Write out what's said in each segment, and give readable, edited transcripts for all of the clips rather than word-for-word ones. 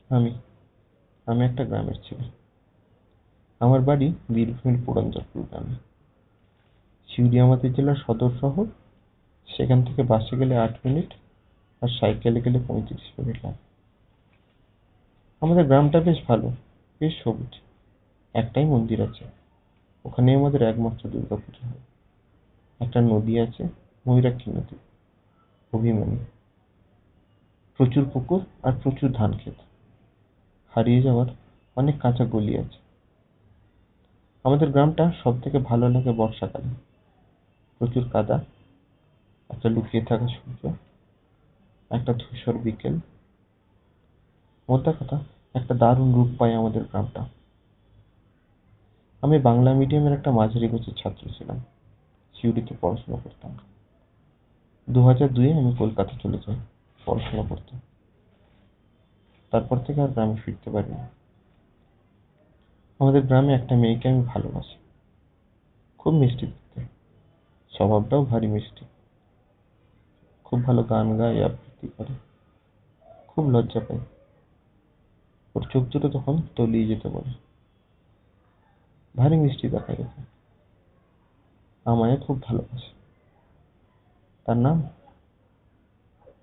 আমি আমি একটা গ্রামের ছেলে। আমার বাড়ি বীরভূমের পুরন্দরপুর গ্রামে। সিউড়ি আমাদের জেলার সদর শহর। সেখান থেকে বাসে গেলে 8 মিনিট, আর সাইকেলে গেলে 35 মিনিট লাগে। আমাদের গ্রামটা বেশ ভালো, বেশ সবুজ। একটাই মন্দির আছে, ওখানে আমাদের একমাত্র দুর্গাপুজো হয়। একটা নদী আছে, ময়ূরাক্ষী নদী, অভিমানী। প্রচুর পুকুর আর প্রচুর ধান ক্ষেত। হারিয়ে যাওয়ার অনেক কাঁচা গলি আছে। আমাদের গ্রামটা সব থেকে ভালো লাগে বর্ষাকালে। প্রচুর কাদা, একটা লুকিয়ে থাকা সূর্য, একটা ধূসর বিকেল। মোদ্দা কথা, একটা দারুণ রূপ পায় আমাদের গ্রামটা। আমি বাংলা মিডিয়ামের একটা মাঝারি গোছের ছাত্র ছিলাম। সিউড়িতে পড়াশোনা করতাম। 2002-এ আমি কলকাতা চলে যাই পড়াশোনা করতে। তারপর থেকে আর গ্রামে ফিরতে পারিনি। আমাদের গ্রামে একটা মেয়েকে আমি ভালোবাসি। খুব মিষ্টি দেখতে, স্বভাবটাও ভারী মিষ্টি। খুব ভালো গান গায়, আবৃত্তি করে। খুব লজ্জা পাই। ওর চোখ দুটো তখন তলিয়ে যেতে বলে। ভারী মিষ্টি দেখায় ওকে। আমায় খুব ভালোবাসে। তার নাম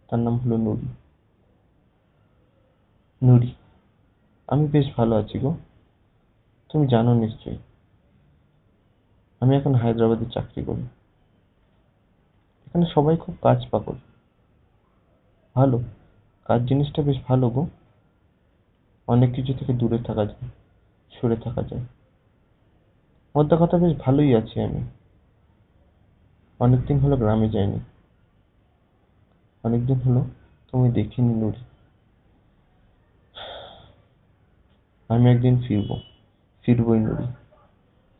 তার নাম হলো নুরি। নুরি, আমি বেশ ভালো আছি গো। তুমি জানো নিশ্চয়ই, আমি এখন হায়দ্রাবাদে চাকরি করি। এখানে সবাই খুব কাজ পাগল। ভালো, কাজ জিনিসটা বেশ ভালো গো। অনেক কিছু থেকে দূরে থাকা যায়, সরে থাকা যায়। মোদ্দা কথা, বেশ ভালোই আছি আমি। অনেকদিন হলো গ্রামে যাইনি। অনেকদিন হলো তুমি দেখিনি নুরি। আমি একদিন ফিরবই নুরি।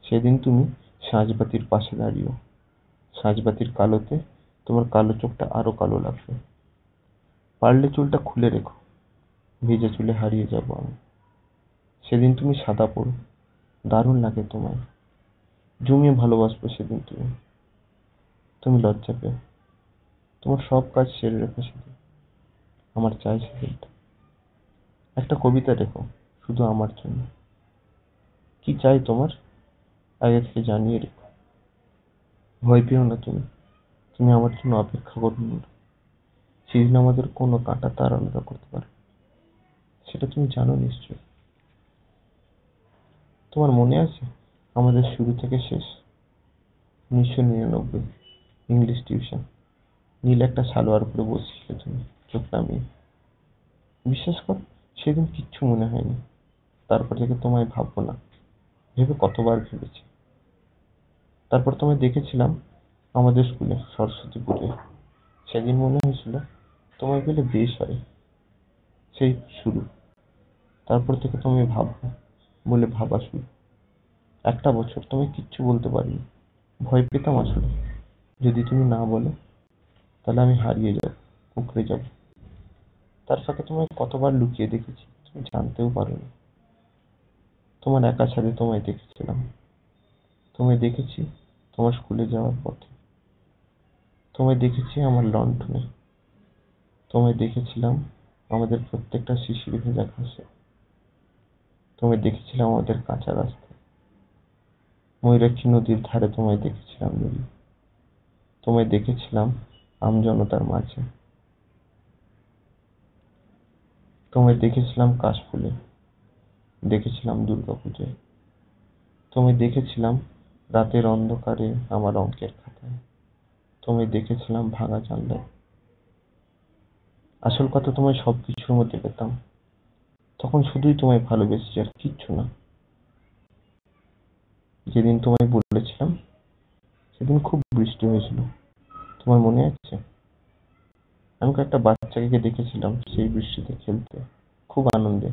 সেদিন তুমি সাঁঝবাতির পাশে দাঁড়িও। সাঁঝবাতির কালোতে তোমার কালো চোখটা আরো কালো লাগবে। পারলে চুলটা খুলে রেখো, ভিজে চুলে হারিয়ে যাবো আমি। সেদিন তুমি সাদা পরো, দারুণ লাগে তোমায়। জমিয়ে ভালোবাসবো সেদিন তুমি। তুমি লজ্জা পেও। তোমার সব কাজ সেরে রেখো সেদিন। আমার চাই সেদিনটা। একটা কবিতা রেখো, শুধু আমার জন্য। কি চাই তোমার, আগে থেকে জানিয়ে রেখো। ভয় পেও না তুমি। তুমি আমার জন্য অপেক্ষা করো না। সেদিন আমাদের কোনো কাঁটা তার আলাদা করতে পারে, সেটা তুমি জানো নিশ্চয়ই। তোমার মনে আছে আমাদের শুরু থেকে শেষ? 1999, ইংলিশ টিউশন। নীল একটা সালোয়ার পরে বসেছিলে তুমি, চোখ নামিয়ে। বিশ্বাস কর, সেদিন কিচ্ছু মনে হয়নি। তারপর থেকে তোমায় ভাববো না ভেবে কতবার ভেবেছি। তারপর তোমায় দেখেছিলাম আমাদের স্কুলে সরস্বতী পুজোয়। সেদিন মনে হয়েছিল তোমায় পেলে বেশ হয়। সেই শুরু। তারপর থেকে তোমায় ভাববো বলে ভাবা শুরু। একটা বছর তোমায় কিচ্ছু বলতে পারিনি। ভয় পেতাম আসলে, যদি তুমি না বলো তাহলে আমি হারিয়ে যাব, কুঁকড়ে যাব। তার ফাঁকে তোমায় কতবার লুকিয়ে দেখেছি, তুমি জানতেও পারোনি। তোমার একা ছাদে তোমায় দেখেছিলাম। তোমায় দেখেছি তোমার স্কুলে যাওয়ার পথে। তোমায় দেখেছি আমার লণ্ঠনে। তোমায় দেখেছিলাম আমাদের প্রত্যেকটা শিশির ভেজা ঘাসে। তোমায় দেখেছিলাম আমাদের কাঁচা রাস্তায়। ময়ূরাক্ষী নদীর ধারে তোমায় দেখেছিলাম নুরি। তোমায় দেখেছিলাম আমজনতার মাঝে। তোমায় দেখেছিলাম কাশফুলে, দেখেছিলাম দুর্গাপুজোয়। তোমায় দেখেছিলাম রাতের অন্ধকারে আমার অঙ্কের খাতায়। তোমায় দেখেছিলাম ভাঙা জানলায়। আসল কথা, তোমায় সবকিছুর মধ্যে পেতাম। তখন শুধুই তোমায় ভালোবেসেছি, আর কিচ্ছু না। যেদিন তোমায় বলেছিলাম, সেদিন খুব বৃষ্টি হয়েছিল। তোমার মনে আছে? আমি কয়েকটা বাচ্চাকে দেখেছিলাম সেই বৃষ্টিতে খেলতে, খুব আনন্দে।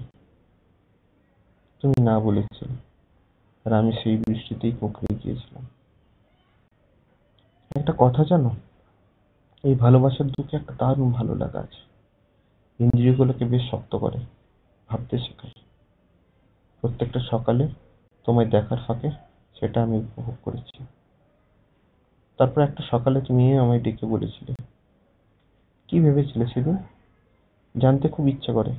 তুমি না বলেছিলে, আর আমি সেই বৃষ্টিতেই কুঁকড়ে গিয়েছিলাম। একটা কথা জানো, এই ভালোবাসার দুঃখে একটা দারুণ ভালো লাগা আছে। ইন্দ্রিয়গুলোকে বেশ শক্ত করে, ভাবতে শেখায়। প্রত্যেকটা সকালে তোমায় দেখার ফাঁকে সেটা আমি উপভোগ করেছি। তারপর একটা সকালে তুমি আমায় ডেকে বলেছিলে, কি ভেবেছিলে সেদিন? জানতে খুব ইচ্ছা করে।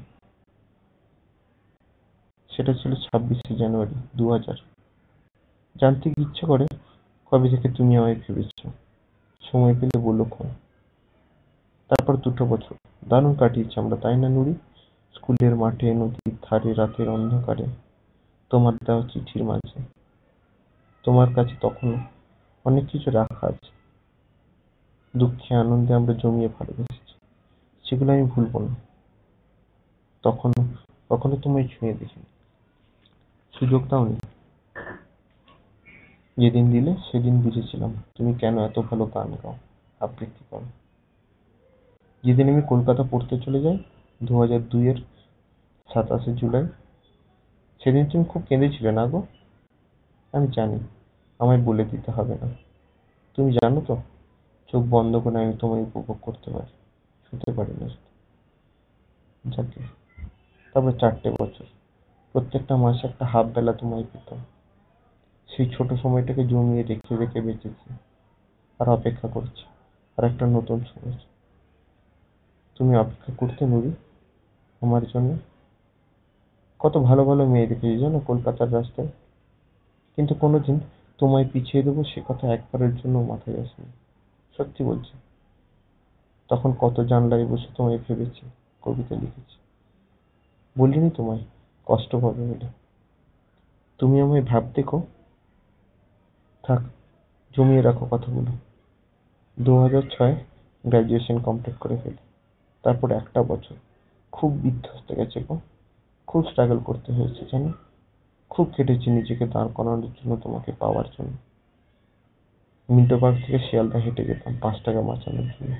সেটা ছিল 26শে জানুয়ারি 2000। জানতে কি ইচ্ছে করে কবে থেকে তুমি আমায় ভেবেছো? সময় পেলে বলো ক্ষণ। তারপর 2টো বছর দারুণ কাটিয়েছি আমরা, তাই না নুরি? স্কুলের মাঠে, নদীর ধারে, রাতের অন্ধকারে, তোমার দেওয়া চিঠির মাঝে। তোমার কাছে তখনও অনেক কিছু রাখা আছে, দুঃখে আনন্দে আমরা জমিয়ে ভালোবেসেছি, সেগুলো আমি ভুলবো না। তখনও কখনো তোমায় ছুঁয়ে দেখিনি, সুযোগ দাওনি। যেদিন দিলে সেদিন বুঝেছিলাম তুমি কেন এত ভালো গান গাও, আবৃত্তি করো। যেদিন আমি কলকাতা পড়তে চলে যাই 2002-এর 27শে জুলাই, সেদিন তুমি খুব কেঁদেছিলে না গো? আমি জানি, আমায় বলে দিতে হবে না। তুমি জানো তো, চোখ বন্ধ করে আমি তোমায় উপভোগ করতে পারি, শুতে পারি না শুধু। যাকে তারপর 4টে বছর, প্রত্যেকটা মাসে একটা হাফ বেলা তোমায় পেতাম। সেই ছোট সময়টাকে জমিয়ে রেখে রেখে বেঁচেছি, আর অপেক্ষা করছি আর একটা নতুন সময়। তুমি অপেক্ষা করতে নুরি আমার জন্য। কত ভালো ভালো মেয়ে দেখেছি জানো কলকাতার রাস্তায়, কিন্তু কোনোদিন তোমায় পিছিয়ে দেবো সে কথা একবারের জন্য মাথায় আসেনি। সত্যি বলছি। তখন কত জানলায় বসে তোমায় ভেবেছি, কবিতা লিখেছি। বলিনি তোমায় কষ্ট পাবে বলে। তুমি আমায় ভাবতে কো। থাক, জমিয়ে রাখো কথাগুলো। 2006 গ্রাজুয়েশন কমপ্লিট করে ফেলি। তারপর একটা বছর খুব বিধ্বস্ত গেছে গো। খুব স্ট্রাগল করতে হয়েছে জানো। খুব কেটেছি নিজেকে দাঁড় করানোর জন্য, তোমাকে পাওয়ার জন্য। মিন্টো পার্ক থেকে শিয়ালদা হেঁটে যেতাম 5 টাকা বাঁচানোর জন্য।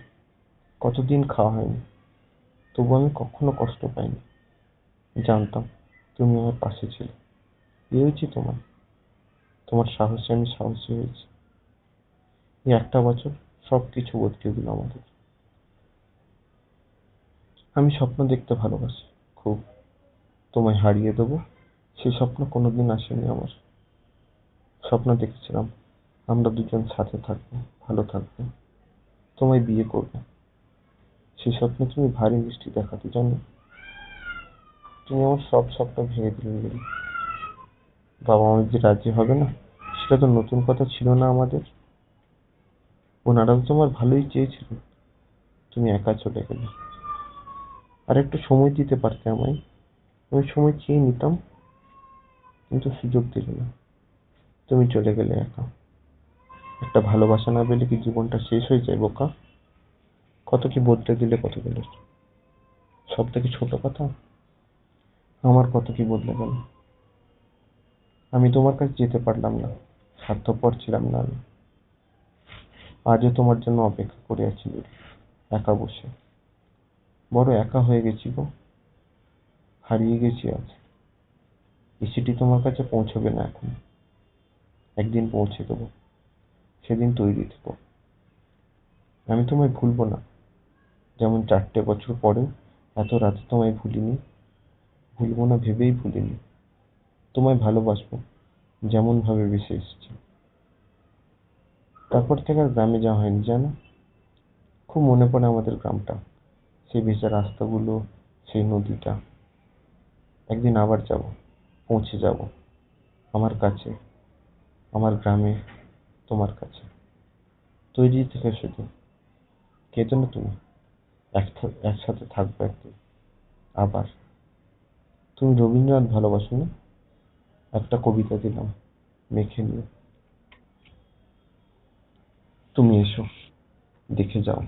কতদিন খাওয়া হয়নি, তবু আমি কখনো কষ্ট পাইনি। জানতাম তুমি আমার পাশে ছিলে। পেয়েছি তোমায়, তোমার সাহসে আমি সাহসী হয়েছি। এই একটা বছর সবকিছু বদলে দিল আমাদের। আমি স্বপ্ন দেখতে ভালোবাসি খুব, তোমায় হারিয়ে দেবো সে স্বপ্ন কোনোদিন আসেনি আমার। স্বপ্ন দেখেছিলাম আমরা দুজন সাথে থাকবো, ভালো থাকবো, তোমায় বিয়ে করবো। সেই স্বপ্নে তুমি ভারী মিষ্টি দেখাতে জানো। তুমি আমার সব স্বপ্ন ভেঙে দিলে নীল। বাবা মা যে রাজি হবে না, সেটা তো নতুন কথা ছিল না আমাদের। ওনারাও তোমার ভালোই চেয়েছিলেন, তুমি একা চলে গেলে। আর একটু সময় দিতে পারতে আমায়, আমি সময় চেয়ে নিতাম, কিন্তু সুযোগ দিলে না। তুমি চলে গেলে একা। একটা ভালোবাসা না পেলে কি জীবনটা শেষ হয়ে যায় বোকা? কত কি বদলে দিলে কতগুলো। সব থেকে ছোট কথা, আমার কত কি বদলে গেল। আমি তোমার কাছে যেতে পারলাম না, স্বার্থপর ছিলাম না আমি। আজও তোমার জন্য অপেক্ষা করে আছি দূরে, একা বসে। বড় একা হয়ে গেছি গো, হারিয়ে গেছি আজ। এই চিঠি তোমার কাছে পৌঁছবে না এখন, একদিন পৌঁছে দেবো, সেদিন তৈরি থেকো। আমি তোমায় ভুলবো না, যেমন 4টে বছর পরেও এত রাতে তোমায় ভুলিনি। ভুলবো না ভেবেই ভুলিনি। তোমায় ভালোবাসবো যেমন ভাবে বেঁচে এসেছি। তারপর থেকে আর গ্রামে যাওয়া হয়নি জানো। খুব মনে পড়ে আমাদের গ্রামটা, সেই ভেজা রাস্তাগুলো, সেই নদীটা। একদিন আবার যাব, পৌঁছে যাব আমার কাছে, আমার গ্রামে, তোমার কাছে। তৈরি থেকে সেদিন। কেঁদো না তুমি, একসাথে থাকবো একদিন আবার। তুমি রবীন্দ্রনাথ ভালোবাসো না? একটা কবিতা দিলাম, মেখে নিও। তুমি এসো, দেখে যাও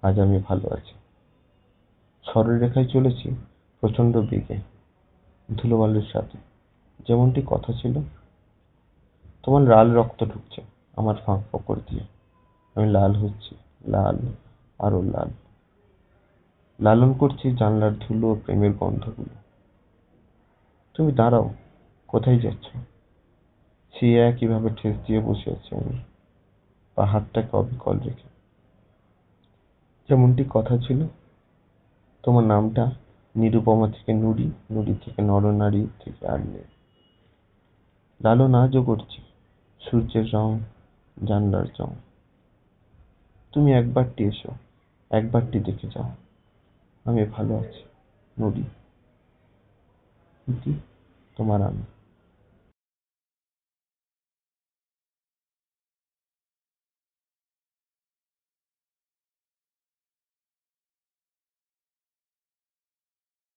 আজ আমি ভালো আছি। সরলরেখায় চলেছি প্রচণ্ড বেগে, ধুলোবালুর সাথে, যেমনটি কথা ছিল। তোমার লাল রক্ত ঢুকছে আমার ফাঁক ফোকর দিয়ে। আমি লাল হচ্ছি, লাল, আরো লাল। লালন করছি জানলার ধুলো ও প্রেমের গন্ধগুলো। তুমি দাঁড়াও, কোথায় যাচ্ছ? সে একইভাবে ঠেস দিয়ে বসে আছি আমি, বা হাতটাকে অবিকল রেখে। যেমনটি কথা ছিল, তোমার নামটা নিরুপমা থেকে নুরি, নুরি থেকে নরনারী থেকে আর নেই। লালন আজও করছি, সূর্যের রং, জানলার রং। তুমি একবারটি এসো, একবারটি দেখে যাও আমি ভালো আছি নুরি। দিদি, তোমার আমি।